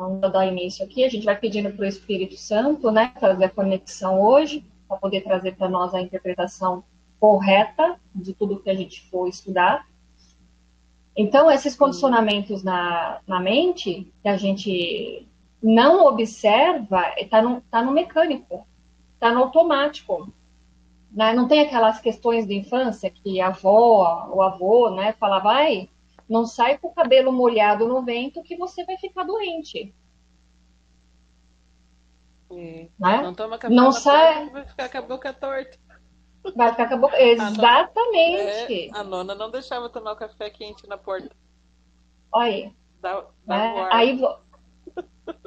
Então, vou dar início aqui, a gente vai pedindo para o Espírito Santo, né, fazer a conexão hoje, para poder trazer para nós a interpretação correta de tudo que a gente for estudar. Então, esses condicionamentos na mente, que a gente não observa, tá no mecânico, está no automático. Né? Não tem aquelas questões de infância que a avó, o avô, né, falava, vai, não sai com o cabelo molhado no vento que você vai ficar doente. Né? Não toma café Não na porta sai, que vai ficar com a boca torta. vai ficar com a boca... Exatamente. A nona não deixava tomar o café quente na porta. Olha aí. Dava o Né? ar.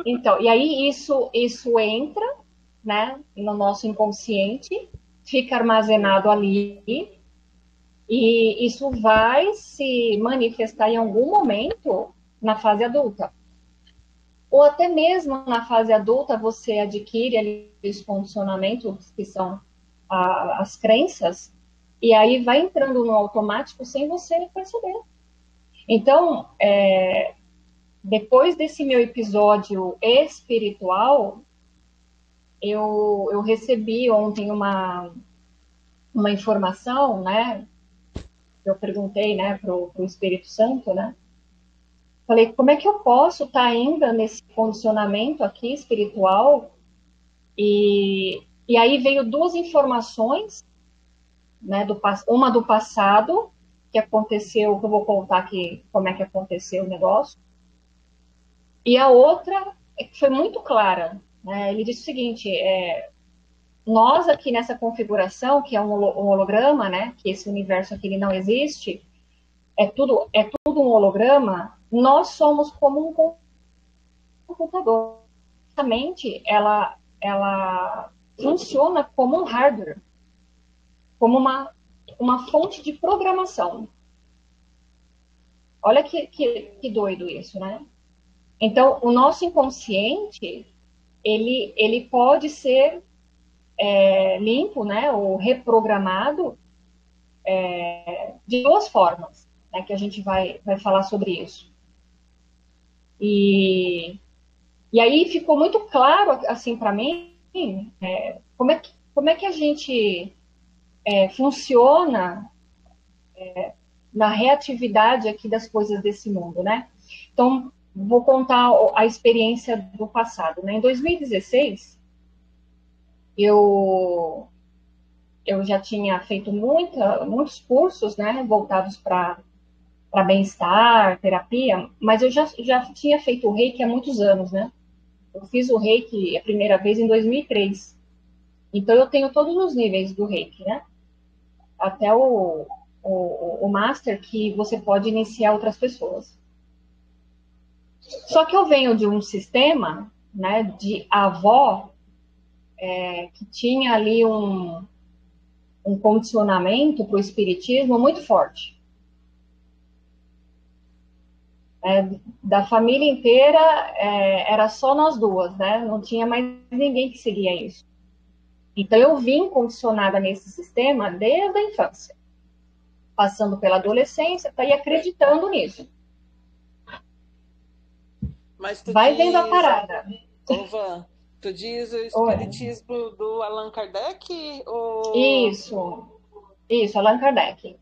Então, e aí isso entra, né, no nosso inconsciente, fica armazenado ali, e isso vai se manifestar em algum momento na fase adulta. Ou até mesmo na fase adulta você adquire ali os condicionamentos, que são as crenças, e aí vai entrando no automático sem você perceber. Então, depois desse meu episódio espiritual, eu recebi ontem uma informação, né? Eu perguntei, né, para o Espírito Santo, né? Falei, como é que eu posso estar ainda nesse condicionamento aqui espiritual? E aí veio duas informações, né? Uma do passado, que aconteceu, que eu vou contar aqui como é que aconteceu o negócio, e a outra que foi muito clara. Né? Ele disse o seguinte, nós aqui nessa configuração, que é um holograma, né? Que esse universo aqui ele não existe, é tudo um holograma, nós somos como um computador. A mente, ela funciona como um hardware, como uma fonte de programação. Olha que doido isso, né? Então, o nosso inconsciente, ele pode ser limpo, né, ou reprogramado de duas formas, né, que a gente vai falar sobre isso. E aí ficou muito claro, assim, para mim, como é que a gente funciona na reatividade aqui das coisas desse mundo, né? Então, vou contar a experiência do passado. Né? Em 2016, eu já tinha feito muitos cursos, né, voltados para bem-estar, terapia, mas eu já tinha feito o Reiki há muitos anos, né? Eu fiz o Reiki a primeira vez em 2003. Então, eu tenho todos os níveis do Reiki, né? Até o Master, que você pode iniciar outras pessoas. Só que eu venho de um sistema, né, de avó, que tinha ali um condicionamento para o espiritismo muito forte. Da família inteira, era só nós duas, né? Não tinha mais ninguém que seguia isso. Então, eu vim condicionada nesse sistema desde a infância, passando pela adolescência, e acreditando nisso. Mas tu Vai vendo a diz, parada. Van, tu diz o espiritismo do Allan Kardec? Ou... Isso, Allan Kardec.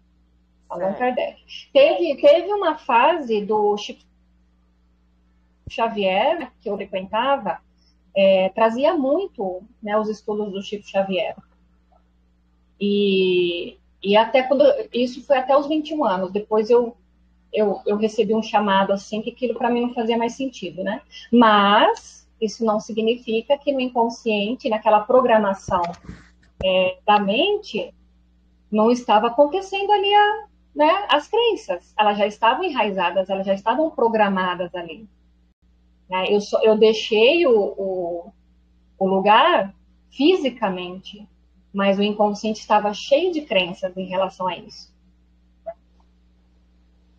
Allan Kardec. Teve uma fase do Chico Xavier, que eu frequentava, trazia muito, né, os estudos do Chico Xavier. E até quando... Isso foi até os 21 anos. Depois eu recebi um chamado assim, que aquilo para mim não fazia mais sentido, né? Mas isso não significa que no inconsciente, naquela programação da mente, não estava acontecendo ali né, as crenças. Elas já estavam enraizadas, elas já estavam programadas ali. Né? Eu deixei o lugar fisicamente, mas o inconsciente estava cheio de crenças em relação a isso.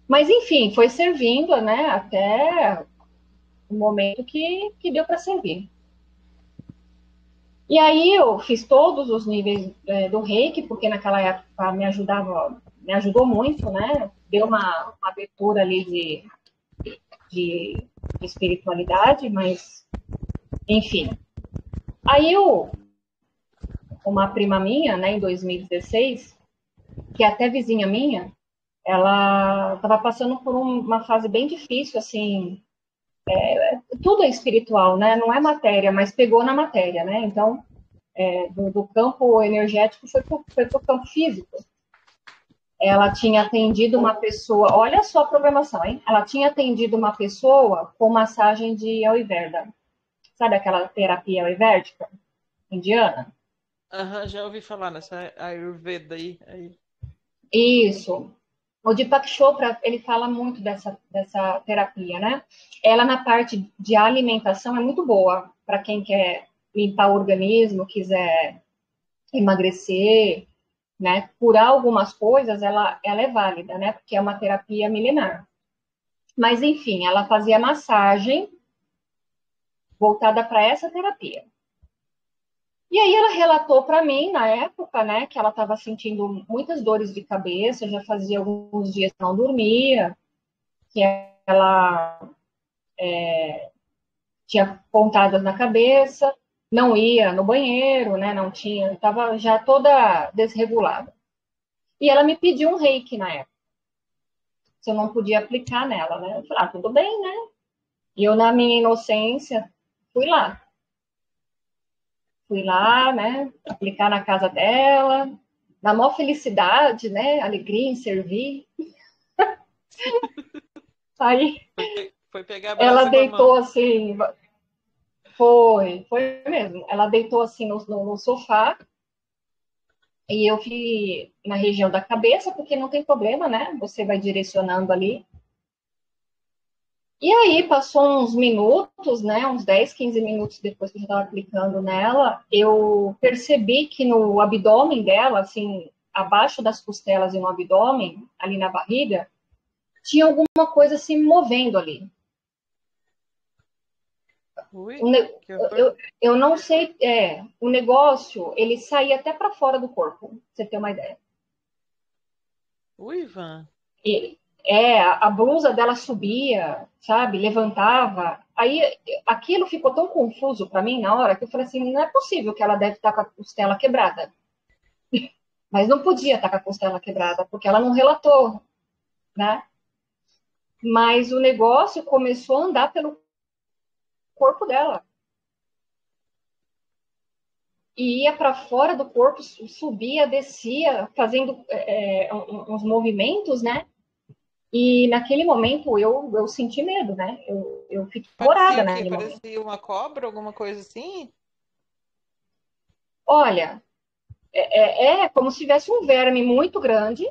Mas, enfim, foi servindo, né, até o momento que deu para servir. E aí eu fiz todos os níveis do Reiki, porque naquela época me ajudou muito, né? Deu uma abertura ali de de espiritualidade, mas, enfim. Aí, uma prima minha, né, em 2016, que é até vizinha minha, ela estava passando por uma fase bem difícil, assim, tudo é espiritual, né? Não é matéria, mas pegou na matéria, né? Então, do campo energético foi para o campo físico. Ela tinha atendido uma pessoa, olha só a programação, hein? Ela tinha atendido uma pessoa com massagem de Ayurveda. Sabe aquela terapia ayurvédica indiana? Aham, já ouvi falar nessa Ayurveda aí. Isso. O Deepak Chopra, ele fala muito dessa terapia, né? Ela, na parte de alimentação, é muito boa para quem quer limpar o organismo, quiser emagrecer, né? Curar algumas coisas, ela é válida, né? Porque é uma terapia milenar. Mas, enfim, ela fazia massagem voltada para essa terapia. E aí ela relatou para mim, na época, né, que ela estava sentindo muitas dores de cabeça, já fazia alguns dias que não dormia, que ela tinha pontadas na cabeça, não ia no banheiro, né, não tinha, estava já toda desregulada. E ela me pediu um reiki na época, se eu não podia aplicar nela, né? Eu falei, tudo bem, né? E eu, na minha inocência, fui lá. Fui lá, né, aplicar na casa dela, na maior felicidade, né, alegria em servir. Aí Foi pegar a ela brasa com a deitou mão. assim, foi mesmo. Ela deitou assim no sofá e eu fui na região da cabeça, porque não tem problema, né? Você vai direcionando ali. E aí passou uns minutos, né? Uns 10, 15 minutos depois que eu já estava aplicando nela, eu percebi que no abdômen dela, assim, abaixo das costelas e no abdômen, ali na barriga, tinha alguma coisa se movendo ali. Ui, O ne- que horror. eu não sei, o negócio, ele saía até para fora do corpo, pra você ter uma ideia. Ui, Ivan. E, a blusa dela subia, sabe, levantava. Aí aquilo ficou tão confuso para mim na hora que eu falei assim, não é possível que ela deve estar com a costela quebrada. Mas não podia estar com a costela quebrada, porque ela não relatou, né? Mas o negócio começou a andar pelo corpo dela. E ia para fora do corpo, subia, descia, fazendo uns movimentos, né? E naquele momento eu senti medo, né? Eu fiquei Parecia apavorada o quê? naquele momento. Parecia uma cobra, alguma coisa assim? Olha, é como se tivesse um verme muito grande,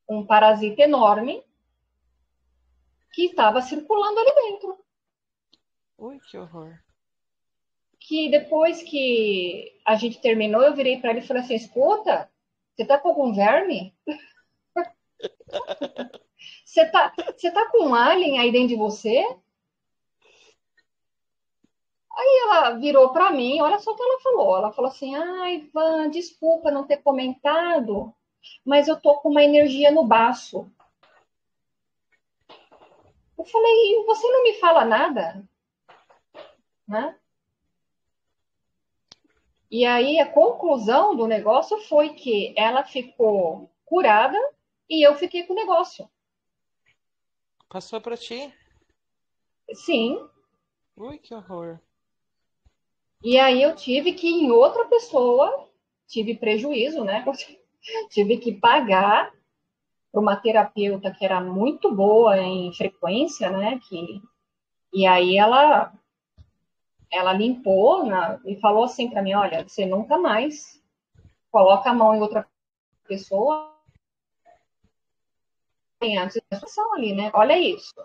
um parasita enorme, que estava circulando ali dentro. Ui, que horror. Que depois que a gente terminou, eu virei para ele e falei assim: escuta, você tá com algum verme? Você tá com um alien aí dentro de você? Ela virou para mim, olha só o que ela falou. Ela falou assim: ai, Ivan, desculpa não ter comentado, mas eu tô com uma energia no baço. Eu falei: você não me fala nada, né? E aí a conclusão do negócio foi que ela ficou curada e eu fiquei com o negócio. Passou pra ti? Sim. Ui, que horror. E aí eu tive que ir em outra pessoa, tive prejuízo, né? Tive que pagar para uma terapeuta que era muito boa em frequência, né? E aí ela limpou e falou assim para mim: olha, você nunca mais coloca a mão em outra pessoa tem antes da situação ali, né? Olha isso.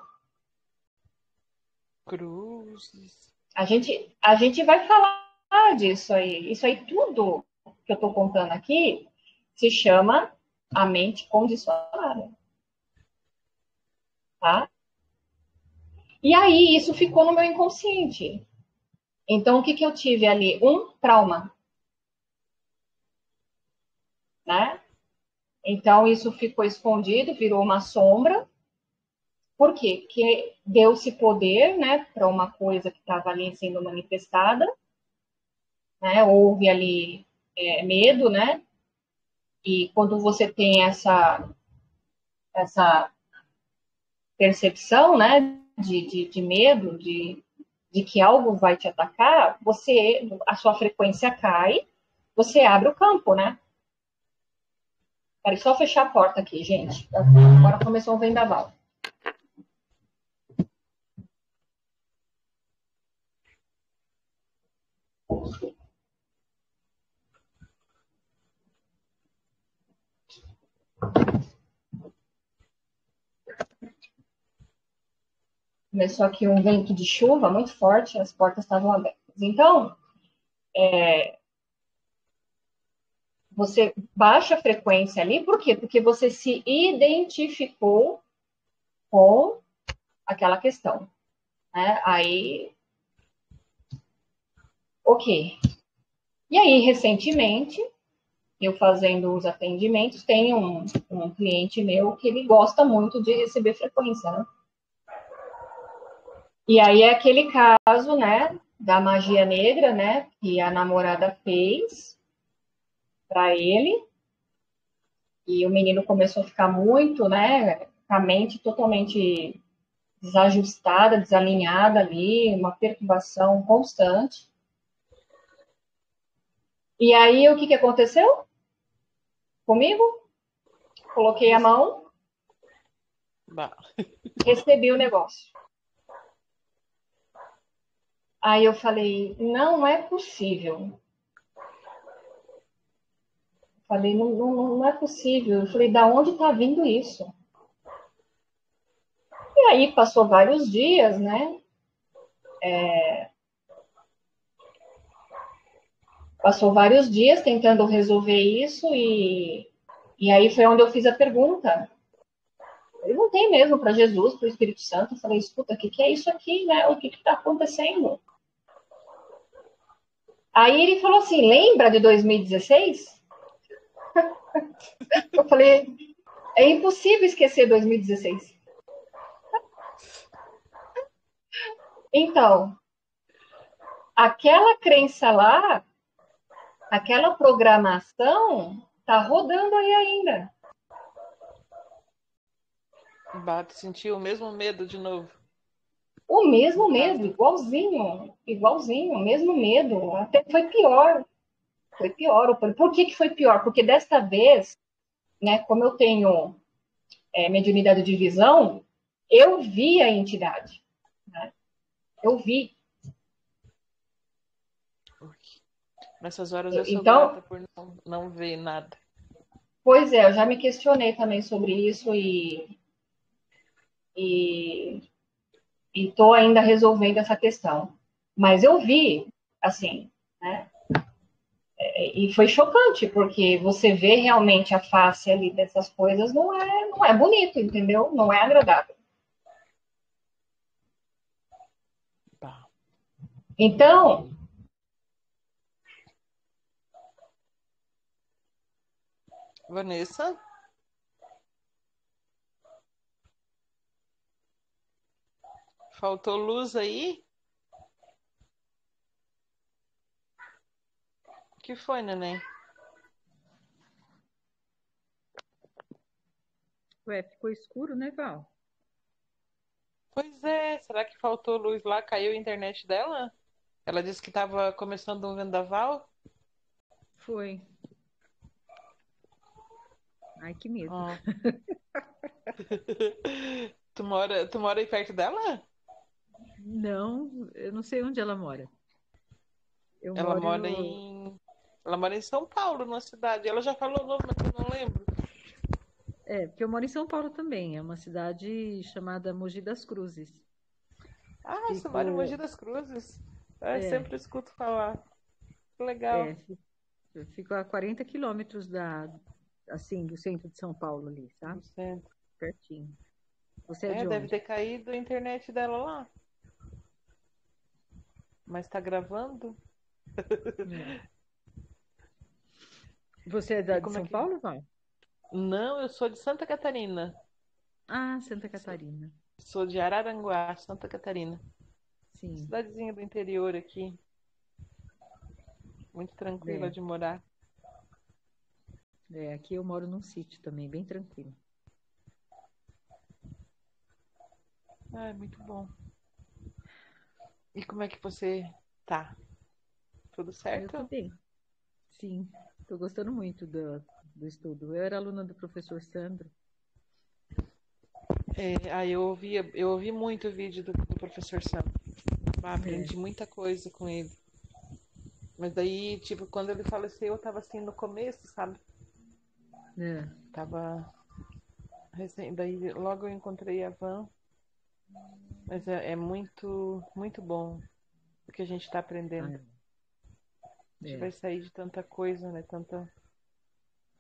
Cruzes. A gente vai falar disso aí. Isso aí tudo que eu estou contando aqui se chama a mente condicionada, tá? E aí isso ficou no meu inconsciente. Então o que que eu tive ali? Um trauma, né? Então isso ficou escondido, virou uma sombra, Por quê? Porque deu-se poder, né, para uma coisa que estava ali sendo manifestada, né? Houve ali medo, né? E quando você tem essa percepção, né, de medo, de que algo vai te atacar, a sua frequência cai, você abre o campo, né? Peraí, só fechar a porta aqui, gente. Agora começou um vendaval. Começou aqui um vento de chuva muito forte, as portas estavam abertas. Então, você baixa a frequência ali, por quê? Porque você se identificou com aquela questão, né? Aí, ok. E aí, recentemente, eu fazendo os atendimentos, tem um cliente meu que ele gosta muito de receber frequência, né? E aí é aquele caso, né, da magia negra, né, que a namorada fez para ele, e o menino começou a ficar muito, né, com a mente totalmente desajustada, desalinhada ali, uma perturbação constante. E aí, o que que aconteceu comigo? Coloquei a mão, recebi o negócio. Aí eu falei, não é possível. Falei, não é possível. Eu falei, da onde está vindo isso? E aí passou vários dias, né? Passou vários dias tentando resolver isso e aí foi onde eu fiz a pergunta. Eu perguntei mesmo para Jesus, para o Espírito Santo, eu falei, escuta, o que é isso aqui, né? O que está acontecendo? Aí ele falou assim, lembra de 2016? Eu falei, é impossível esquecer 2016. Então, aquela crença lá, aquela programação, tá rodando aí ainda. Bate, sentiu o mesmo medo de novo. O mesmo medo, igualzinho, igualzinho, o mesmo medo. Até foi pior. Foi pior. Por que foi pior? Porque desta vez, né, como eu tenho mediunidade de visão, eu vi a entidade. Né? Eu vi. Nessas horas eu sou Então, grata por não ver nada. pois é, eu já me questionei também sobre isso estou ainda resolvendo essa questão. Mas eu vi, assim, né? E foi chocante, porque você vê realmente a face ali dessas coisas, não é bonito, entendeu? Não é agradável. Então, Vanessa? Faltou luz aí? O que foi, neném? Ué, ficou escuro, né, Val? Pois é, será que faltou luz lá? Caiu a internet dela? Ela disse que estava começando um vendaval? Foi. Ai, que medo. Oh. Tu mora aí perto dela? Não, eu não sei onde ela mora. Eu Ela moro. mora em. Ela mora em São Paulo, numa cidade. Ela já falou o nome, mas eu não lembro. Porque eu moro em São Paulo também. É uma cidade chamada Mogi das Cruzes. Ah, você mora em Mogi Fico. das Cruzes. Eu É, sempre escuto falar. Que legal. é, eu fico a 40 quilômetros assim, do centro de São Paulo ali, No sabe? centro. Pertinho. Você é de Deve onde? ter caído a internet dela lá. Mas tá gravando? É. Você é E de como é São que. Paulo, Val? Não, eu sou de Santa Catarina. Ah, Santa Catarina. Sou de Araranguá, Santa Catarina. Sim, Cidadezinha do interior aqui, muito tranquila é. de morar. Aqui eu moro num sítio também, bem tranquilo. Ah, é muito bom. E como é que você tá? Tudo Eu tô certo? bem. Sim, tô gostando muito do estudo. Eu era aluna do professor Sandro. Eu ouvi muito o vídeo do professor Sam. Ah, É, aprendi muita coisa com ele. Mas daí, tipo, quando ele faleceu, eu tava assim no começo, sabe? é, Tava recém. Daí logo eu encontrei a Van. Mas é muito, muito bom o que a gente tá aprendendo. ah, A gente vai sair de tanta coisa, né? Tanta.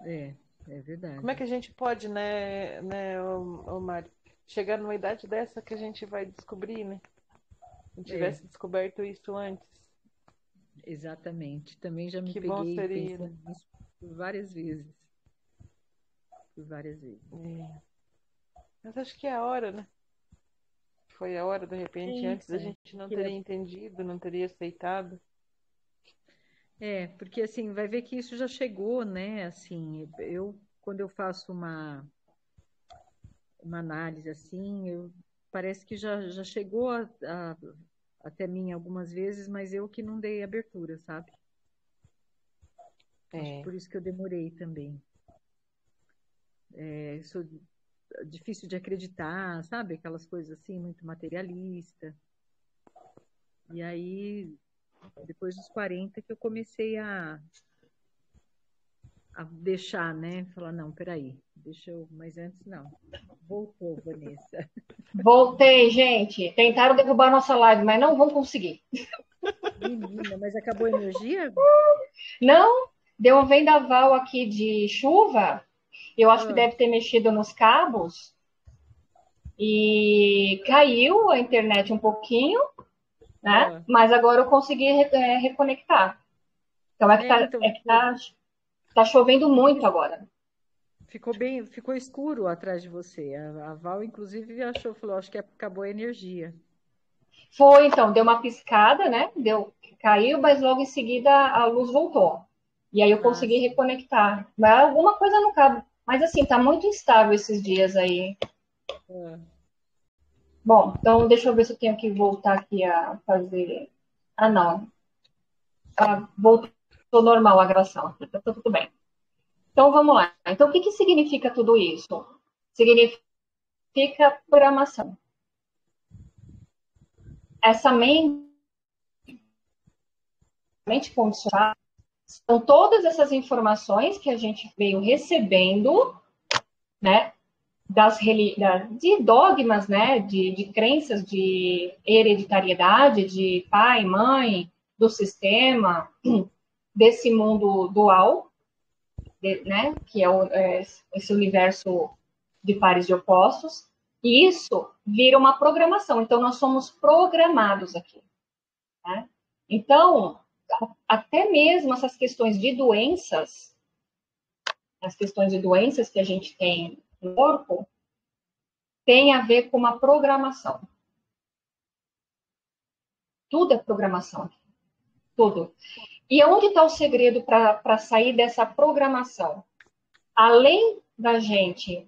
é Como é verdade. que a gente pode, ô Mari, chegar numa idade dessa que a gente vai descobrir, né? Se não É, tivesse descoberto isso antes, exatamente. Também já me que bom peguei seria, né? pensando nisso por várias vezes. Por várias vezes. É. Mas acho que é a hora, né? Foi a hora, de repente, Sim, antes a gente não porque, teria entendido, não teria aceitado. porque assim, vai ver que isso já chegou, né? Assim, quando eu faço uma análise assim, parece que já chegou até mim algumas vezes, mas eu que não dei abertura, sabe? Acho que É, por isso que eu demorei também. Sou difícil de acreditar, sabe? Aquelas coisas assim, muito materialista. E aí, depois dos 40 que eu comecei a deixar, né? Falar, não, peraí, deixa eu, mas antes não. Voltou, Vanessa. Voltei, gente. Tentaram derrubar nossa live, mas não vão conseguir. Menina, mas acabou a energia? Não, deu um vendaval aqui de chuva. Eu acho que Ah, deve ter mexido nos cabos e caiu a internet um pouquinho, né? ah. Mas agora eu consegui reconectar. Então Então, tá chovendo muito agora. ficou escuro atrás de você. A Val, inclusive, falou, acho que acabou a energia. Foi, então, deu uma piscada, né? Caiu, mas logo em seguida a luz voltou. E aí eu Ah, consegui sim. reconectar. Mas alguma coisa no cabo. Mas assim, tá muito instável esses dias aí. Ah, Bom, então deixa eu ver se eu tenho que voltar aqui a fazer. Ah, não. Voltou normal a gravação aqui, tá tudo bem. Então vamos lá. Então o que, que significa tudo isso? Significa programação. Essa mente condicionada são todas essas informações que a gente veio recebendo, né, de dogmas, né, de crenças de hereditariedade, de pai, mãe, do sistema, desse mundo dual, né, que é esse universo de pares de opostos, e isso vira uma programação. Então, nós somos programados aqui. Né? Então, até mesmo essas questões de doenças, as questões de doenças que a gente tem no corpo, tem a ver com uma programação. Tudo é programação aqui. Tudo. E onde está o segredo para sair dessa programação? Além da gente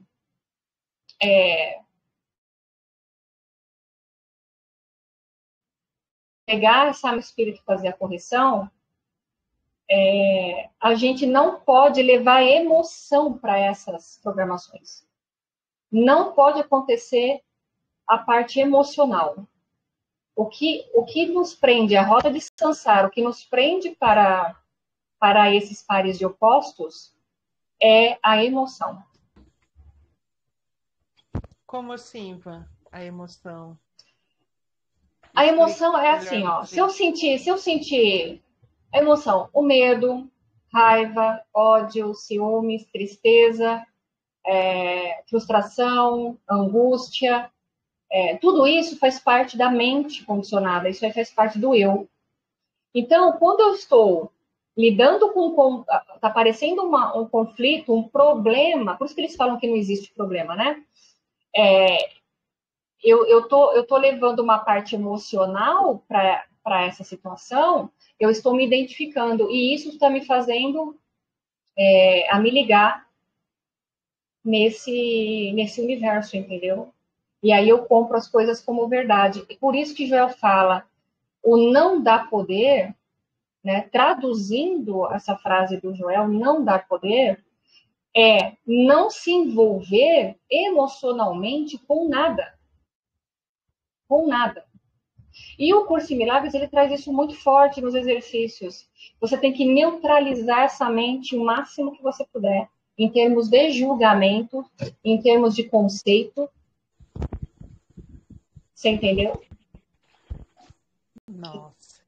pegar essa espírito e fazer a correção, a gente não pode levar emoção para essas programações. Não pode acontecer a parte emocional. O que nos prende, a roda de Sansara, o que nos prende para esses pares de opostos é a emoção. como assim, Van? A emoção. A Explique emoção é melhor assim, ó. pra Se eu gente. sentir, se eu sentir a emoção, o medo, raiva, ódio, ciúmes, tristeza, frustração, angústia, tudo isso faz parte da mente condicionada, isso aí faz parte do eu. Então, quando eu estou lidando está aparecendo um conflito, um problema, por isso que eles falam que não existe problema, né? eu tô levando uma parte emocional para essa situação, eu estou me identificando, e isso está me fazendo a me ligar nesse universo, entendeu? E aí eu compro as coisas como verdade. E por isso que Joel fala, o não dá poder, né? Traduzindo essa frase do Joel, não dar poder, é não se envolver emocionalmente com nada. Com nada. E o Curso em Milagres, ele traz isso muito forte nos exercícios. Você tem que neutralizar essa mente o máximo que você puder, em termos de julgamento, em termos de conceito. Você entendeu? Nossa.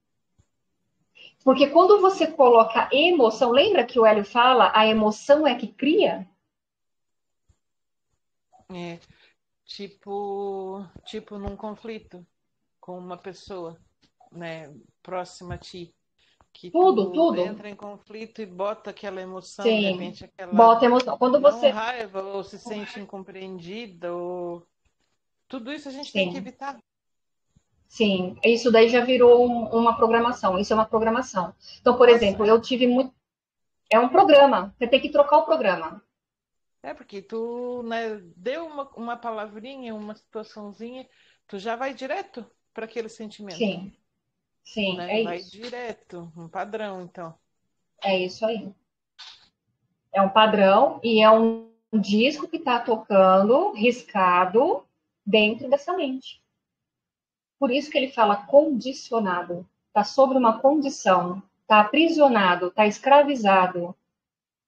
Porque quando você coloca emoção, lembra que o Hélio fala, a emoção é que cria? É, tipo num conflito com uma pessoa, né, próxima a ti, que Tudo, tu tudo. entra em conflito e bota aquela emoção, de Sim. repente aquela Bota emoção. Quando não você. raiva ou se sente incompreendida ou tudo isso a gente tem que Sim, evitar. sim. Isso daí já virou uma programação. Isso é uma programação. Então, por Nossa, exemplo, eu tive muito. É um programa. Você tem que trocar o programa. porque tu, né, deu uma palavrinha, uma situaçãozinha, tu já vai direto para aquele sentimento, Sim, sim, né? é Vai isso. direto, um padrão, então. É isso aí. É um padrão e é um disco que está tocando, riscado, dentro dessa mente. Por isso que ele fala condicionado. Está sobre uma condição. Está aprisionado, está escravizado,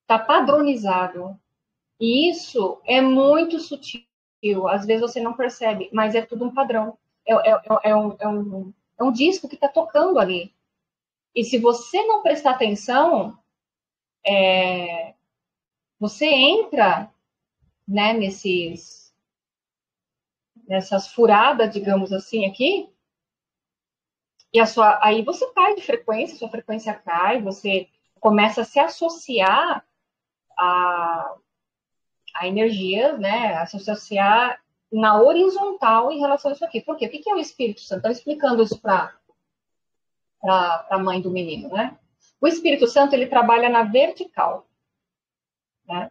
está padronizado. E isso é muito sutil. Às vezes você não percebe, mas é tudo um padrão. É um disco que está tocando ali. E se você não prestar atenção, você entra, né, nessas furadas, digamos assim, aqui, e aí você cai de frequência, sua frequência cai, você começa a se associar a, a energias, né, a se associar na horizontal em relação a isso aqui. Por quê? O que é o Espírito Santo? Estou explicando isso para a mãe do menino, né? O Espírito Santo, ele trabalha na vertical, né?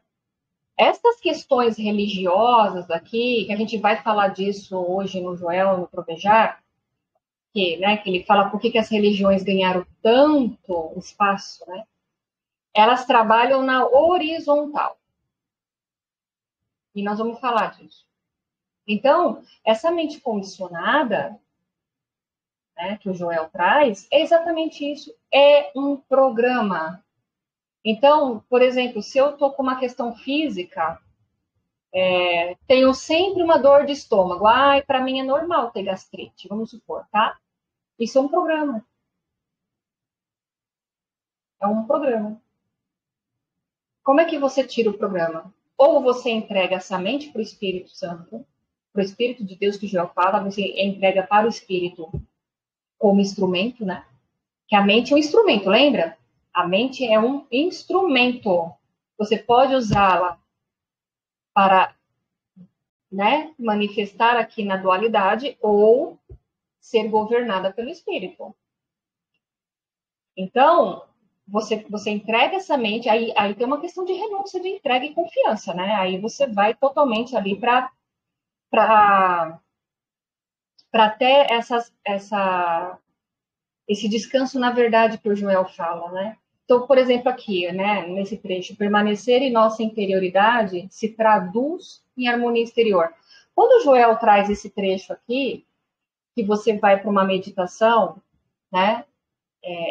Essas questões religiosas aqui, que a gente vai falar disso hoje no Joel, no Provejar, que ele fala por que as religiões ganharam tanto espaço, né? Elas trabalham na horizontal. E nós vamos falar disso. Então, essa mente condicionada, né, que o Joel traz, é exatamente isso. É um programa. Então, por exemplo, se eu estou com uma questão física, tenho sempre uma dor de estômago. Ai, para mim é normal ter gastrite, vamos supor, tá? Isso é um programa. É um programa. Como é que você tira o programa? Ou você entrega essa mente para o Espírito Santo, para o Espírito de Deus que já fala, você entrega para o Espírito como instrumento, né? Que a mente é um instrumento, lembra? A mente é um instrumento. Você pode usá-la para, né, manifestar aqui na dualidade ou ser governada pelo Espírito. Então, você entrega essa mente, aí tem uma questão de renúncia, de entrega e confiança, né? Aí você vai totalmente ali para ter esse descanso na verdade que o Joel fala, né? Então, por exemplo, aqui, né, nesse trecho, permanecer em nossa interioridade se traduz em harmonia exterior. Quando o Joel traz esse trecho aqui, que você vai para uma meditação, né?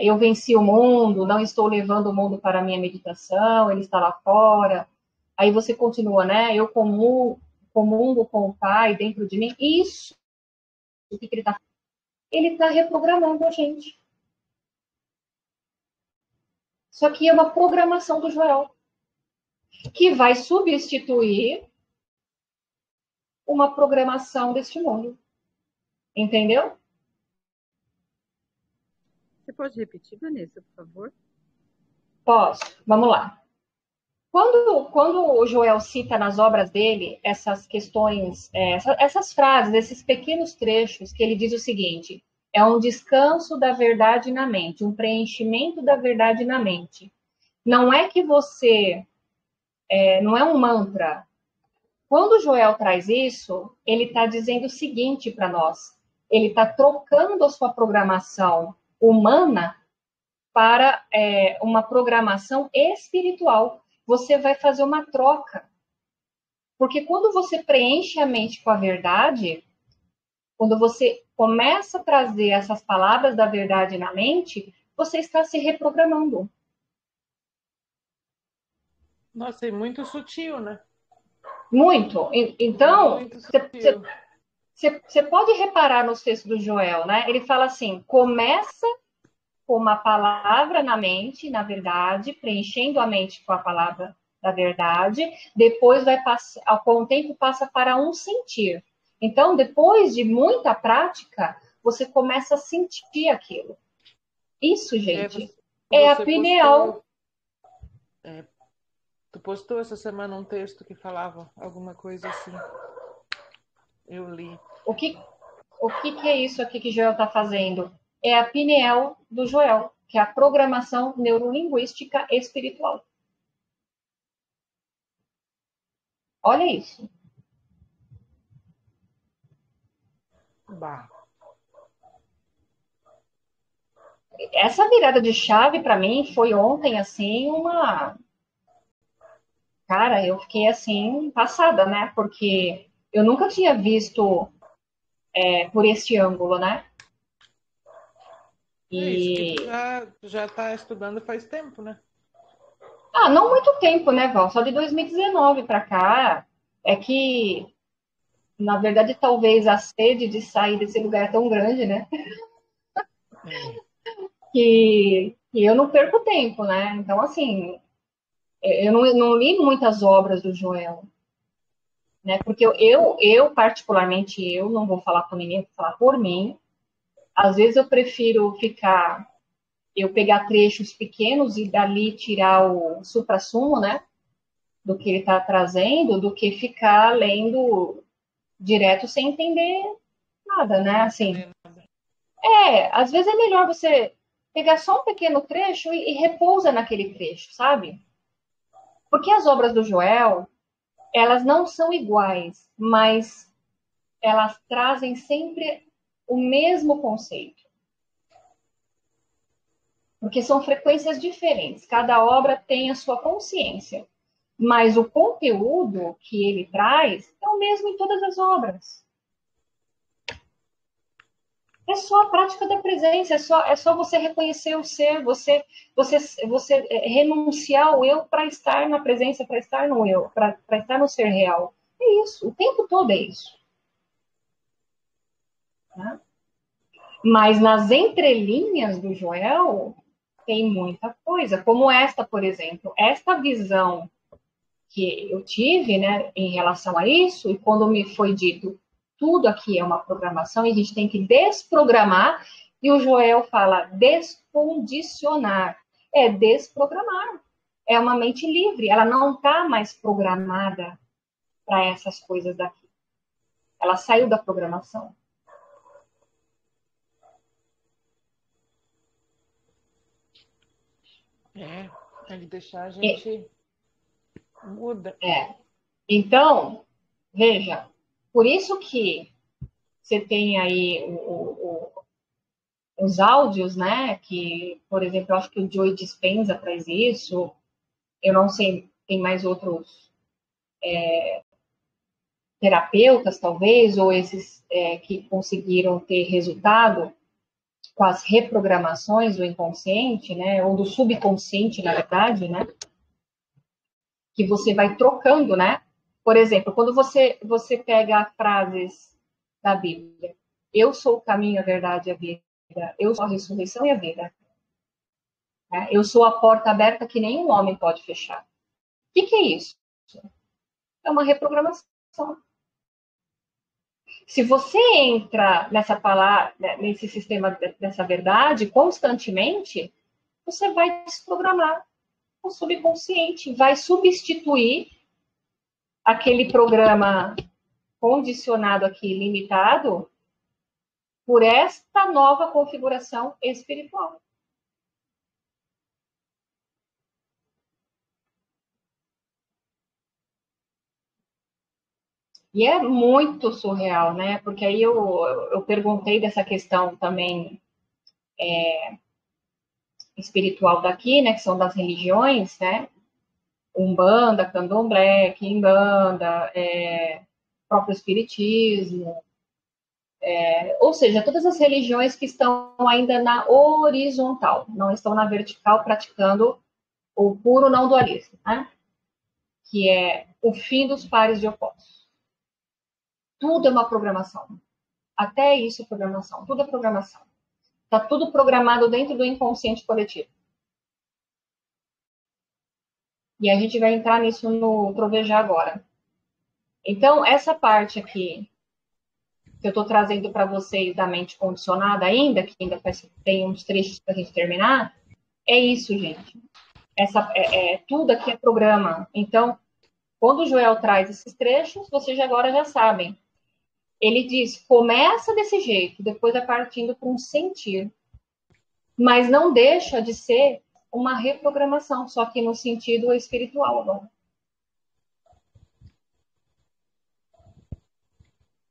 Eu venci o mundo, não estou levando o mundo para a minha meditação, ele está lá fora. Aí você continua, né? Eu comungo com o Pai dentro de mim. Isso, o que ele está? Ele está reprogramando a gente. Isso aqui é uma programação do Joel, que vai substituir uma programação deste mundo. Entendeu? Você pode repetir, Vanessa, por favor? Posso. Vamos lá. Quando o Joel cita nas obras dele essas questões, essas frases, esses pequenos trechos, que ele diz o seguinte: é um descanso da verdade na mente, um preenchimento da verdade na mente. Não é que você, não é um mantra. Quando o Joel traz isso, ele está dizendo o seguinte para nós: ele está trocando a sua programação humana para uma programação espiritual. Você vai fazer uma troca. Porque quando você preenche a mente com a verdade, quando você começa a trazer essas palavras da verdade na mente, você está se reprogramando. Nossa, e muito sutil, né? Muito. Então, Muito sutil. você pode reparar nos textos do Joel, né? Ele fala assim: começa com uma palavra na mente, na verdade, preenchendo a mente com a palavra da verdade, depois vai passar, com o tempo passa para um sentir. Então, depois de muita prática, você começa a sentir aquilo. Isso, gente, é a pineal. Tu postou essa semana um texto que falava alguma coisa assim. Eu li. O que é isso aqui que Joel está fazendo? É a pineal do Joel, que é a programação neurolinguística espiritual. Olha isso. Bah. Essa virada de chave para mim foi ontem assim uma, cara, eu fiquei assim passada, né? Porque eu nunca tinha visto por este ângulo, né? É isso que E tu já tá estudando faz tempo, né? não muito tempo, né, Val? Só de 2019 para cá é que, na verdade, talvez a sede de sair desse lugar é tão grande, né? Que eu não perco tempo, né? Então, assim, eu não li muitas obras do Joel, né? Porque eu particularmente, eu não vou falar por ninguém, vou falar por mim. Às vezes eu prefiro eu pegar trechos pequenos e dali tirar o suprassumo, né? Do que ele está trazendo, do que ficar lendo direto sem entender nada, né? Assim, às vezes é melhor você pegar só um pequeno trecho e repousa naquele trecho, sabe? Porque as obras do Joel, elas não são iguais, mas elas trazem sempre o mesmo conceito. Porque são frequências diferentes, cada obra tem a sua consciência, mas o conteúdo que ele traz é o mesmo em todas as obras. É só a prática da presença, é só você reconhecer o ser, você renunciar ao eu para estar na presença, para estar no eu, para estar no ser real. É isso, o tempo todo é isso. Tá? Mas nas entrelinhas do Joel tem muita coisa, como esta, por exemplo, esta visão que eu tive, né, em relação a isso, e quando me foi dito tudo aqui é uma programação e a gente tem que desprogramar, e o Joel fala descondicionar, é desprogramar, é uma mente livre, ela não está mais programada para essas coisas daqui, ela saiu da programação. Tem que deixar a gente muda. Então, veja, por isso que você tem aí os áudios, né? Que, por exemplo, eu acho que o Joey Dispenza traz isso. Eu não sei, tem mais outros terapeutas, talvez, ou esses que conseguiram ter resultado com as reprogramações do inconsciente, né? Ou do subconsciente, na verdade, né? Que você vai trocando, né? Por exemplo, quando você pega frases da Bíblia, eu sou o caminho, a verdade e a vida, eu sou a ressurreição e a vida. Né? Eu sou a porta aberta que nenhum homem pode fechar. O que é isso? É uma reprogramação. Se você entra nessa palavra, nesse sistema dessa verdade constantemente, você vai desprogramar. o subconsciente vai substituir aquele programa condicionado aqui, limitado, por esta nova configuração espiritual. E é muito surreal, né? Porque aí eu perguntei dessa questão também espiritual daqui, né? Que são das religiões, né? Umbanda, Candomblé, Quimbanda, próprio Espiritismo, ou seja, todas as religiões que estão ainda na horizontal, não estão na vertical praticando o puro não dualismo, né? Que é o fim dos pares de opostos. Tudo é uma programação. Até isso é programação. Tudo é programação. Está tudo programado dentro do inconsciente coletivo. E a gente vai entrar nisso no trovejar agora. Então, essa parte aqui que eu estou trazendo para vocês da mente condicionada ainda, que ainda tem uns trechos para a gente terminar, é isso, gente. Tudo aqui é programa. Então, quando o Joel traz esses trechos, vocês agora já sabem. Ele diz, começa desse jeito, depois vai partindo para um sentir. Mas não deixa de ser uma reprogramação, só que no sentido espiritual agora.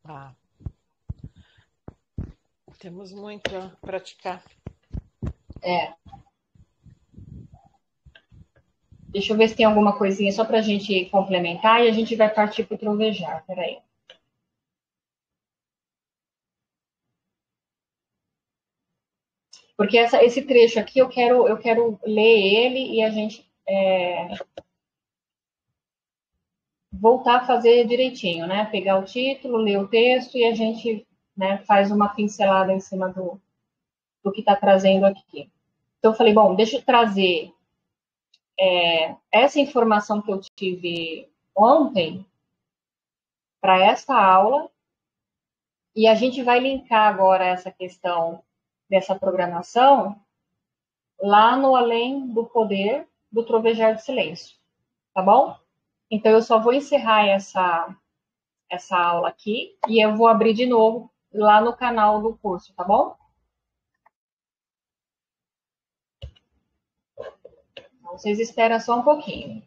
Ah, temos muito a praticar. Deixa eu ver se tem alguma coisinha só para a gente complementar e a gente vai partir para o trovejar. Peraí. Porque esse trecho aqui eu quero ler ele e a gente voltar a fazer direitinho, né? Pegar o título, ler o texto e a gente, né, faz uma pincelada em cima do que está trazendo aqui. Então eu falei, bom, deixa eu trazer essa informação que eu tive ontem para esta aula e a gente vai linkar agora essa questão dessa programação lá no Além do Poder do Trovejar de Silêncio, tá bom? Então eu só vou encerrar essa aula aqui e eu vou abrir de novo lá no canal do curso, tá bom? Então, vocês esperam só um pouquinho.